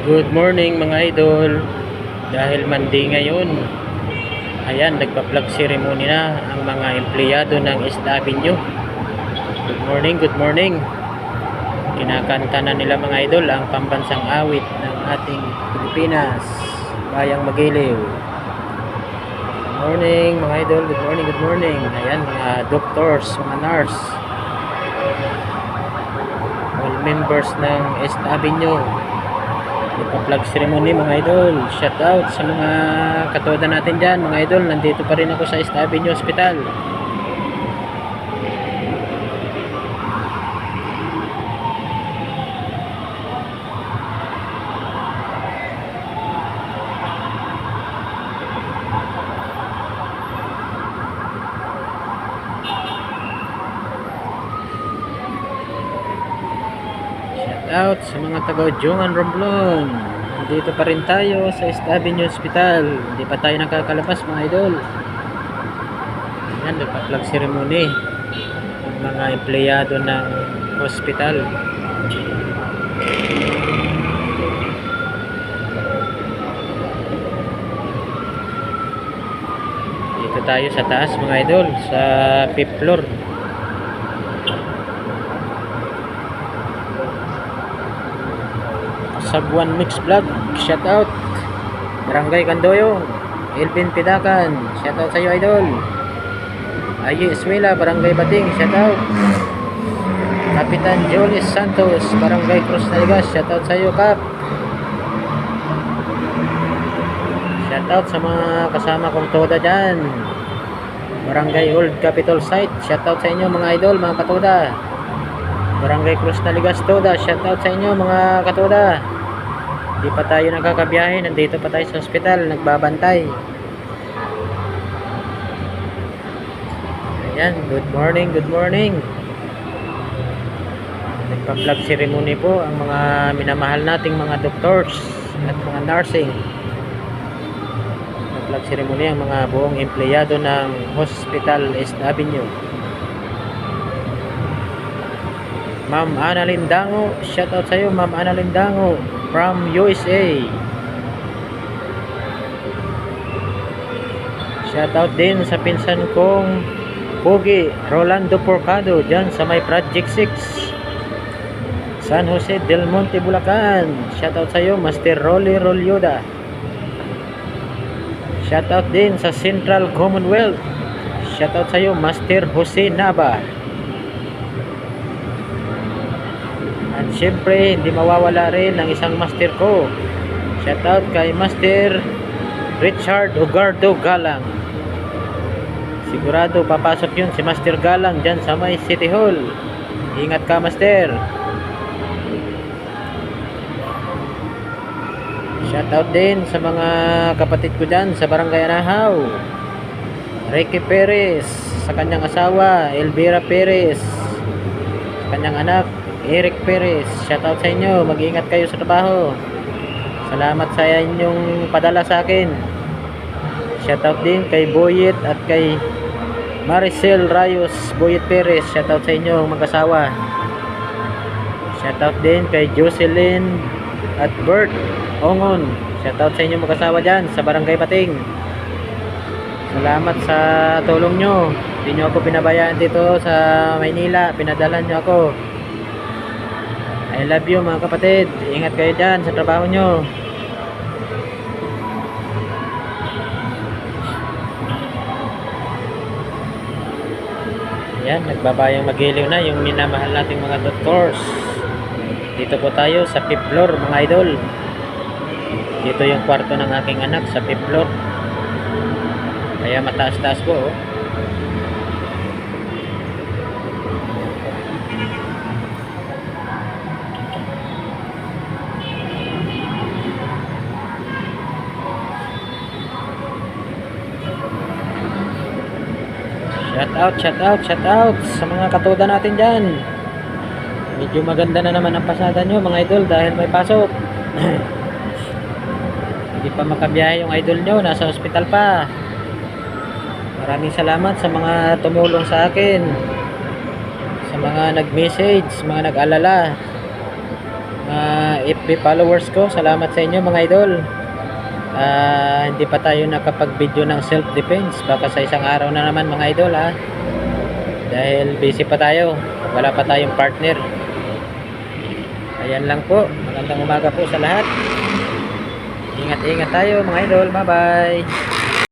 Good morning mga idol. Dahil Monday ngayon, ayan, nagpa-flag ceremony na ang mga empleyado ng East Avenue. Good morning, good morning. Kinakanta na nila mga idol ang pambansang awit ng ating Pilipinas, Bayang Magiliw. Good morning mga idol, good morning, good morning. Ayan, mga doctors, mga nurse, all members ng East Avenue. Nagpa-flag ceremony mga idol. Shout out sa mga katoda natin dyan mga idol. Nandito pa rin ako sa East Avenue Hospital. Out sa mga taga-Ujungan, Romblon. Dito pa rin tayo sa East Avenue Hospital. Hindi pa tayo nakakalabas mga idol. Yan, nagpa-flag ceremony ng mga empleyado ng hospital. Dito tayo sa taas mga idol, sa 5th floor. Sagwan Mix Vlog, shout out. Barangay Candoyong, Elvin Pidakan, shout out sa iyo idol. Ayi Eswela, Barangay Bating, shout out. Kapitan Jolis Santos, Barangay Cruz Naligas, shout out sa iyo Kap. Shout out sa mga kasama kong toda dyan. Barangay Old Capitol Site, shout out sa inyo mga idol, mga katoda. Barangay Cruz Naligas toda, shout out sa inyo mga katoda. Hindi pa tayo nakakabiyahe, nandito pa tayo sa ospital, nagbabantay. Ayan, good morning, good morning. Nagpa-flag ceremony po ang mga minamahal nating mga doctors at mga nursing. Nagpa-flag ceremony ang mga buong empleyado ng Hospital East Avenue. Ma'am Ana Lindango, shout out sa iyo Ma'am Ana Lindango from USA. Shout out din sa pinsan kong Pogi Rolando Porcado dyan sa may Project 6 San Jose del Monte, Bulacan. Shout out sa iyo Master Rolly Rolyoda. Shout out din sa Central Commonwealth. Shout out sa iyo Master Jose Nava. At syempre, hindi mawawala rin ang isang master ko. Shout out kay Master Richard Ugardo Galang. Sigurado papasok yun si Master Galang dyan sa may City Hall. Ingat ka Master. Shout out din sa mga kapatid ko dyan sa Barangay Anahaw. Ricky Perez sa kanyang asawa Elvira Perez, sa kanyang anak Eric Perez. Shout out sa inyo, mag-ingat kayo sa trabaho. Salamat sa inyong padala sa akin. Shout out din kay Boyet at kay Maricel Rayos Boyet Perez. Shout out sa inyo mag-asawa. Shout out din kay Jocelyn at Bert Ongon. Shout out sa inyo mag-asawa dyan sa Barangay Bating. Salamat sa tulong nyo. Hindi nyo ako pinabayaan dito sa Maynila, pinadala nyo ako. I love you mga kapatid. Ingat kayo dyan sa trabaho nyo. Yan, nagbabayang magiliw na yung minamahal nating mga doctors. Dito po tayo sa 5th floor mga idol. Dito yung kwarto ng aking anak sa 5th floor. Kaya mataas-taas po oh. Shout out sa mga katoda natin dyan. Medyo maganda na naman ang pasada nyo mga idol dahil may pasok. Hindi pa makabiyahe yung idol nyo, nasa ospital pa. Maraming salamat sa mga tumulong sa akin, sa mga nag-message, mga nag-alala. FB followers ko, salamat sa inyo mga idol. Hindi pa tayo nakapag-video ng self-defense, baka sa isang araw na naman mga idol dahil busy pa tayo, wala pa tayong partner. Ayan lang po, magandang umaga po sa lahat. Ingat-ingat tayo mga idol, bye bye.